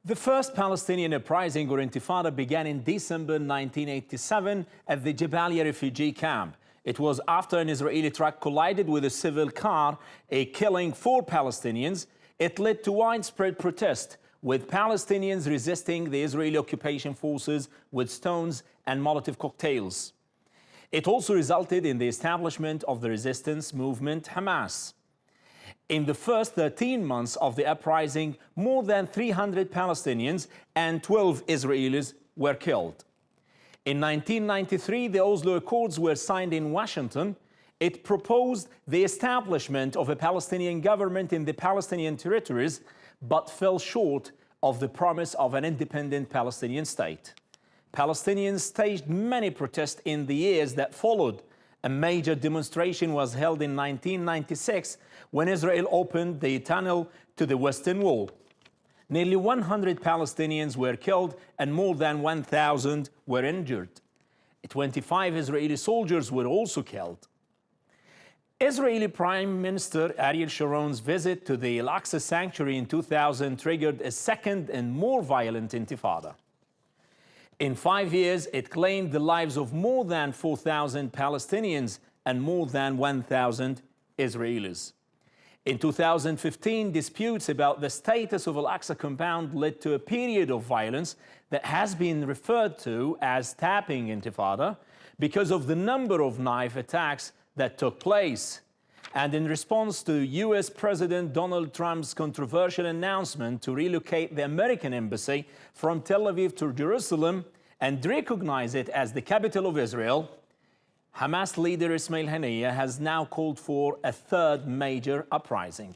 The first Palestinian uprising or Intifada began in December 1987 at the Jabalia refugee camp. It was after an Israeli truck collided with a civil car, killing 4 Palestinians. It led to widespread protest, with Palestinians resisting the Israeli occupation forces with stones and Molotov cocktails. It also resulted in the establishment of the resistance movement Hamas. In the first 13 months of the uprising, more than 300 Palestinians and 12 Israelis were killed. In 1993, the Oslo Accords were signed in Washington. It proposed the establishment of a Palestinian government in the Palestinian territories, but fell short of the promise of an independent Palestinian state. Palestinians staged many protests in the years that followed. A major demonstration was held in 1996 when Israel opened the tunnel to the Western Wall. Nearly 100 Palestinians were killed and more than 1,000 were injured. 25 Israeli soldiers were also killed. Israeli Prime Minister Ariel Sharon's visit to the Al-Aqsa sanctuary in 2000 triggered a second and more violent intifada. In 5 years, it claimed the lives of more than 4,000 Palestinians and more than 1,000 Israelis. In 2015, disputes about the status of Al-Aqsa compound led to a period of violence that has been referred to as tapping intifada because of the number of knife attacks that took place. And in response to US President Donald Trump's controversial announcement to relocate the American embassy from Tel Aviv to Jerusalem and recognize it as the capital of Israel, Hamas leader Ismail Haniyeh has now called for a third major uprising.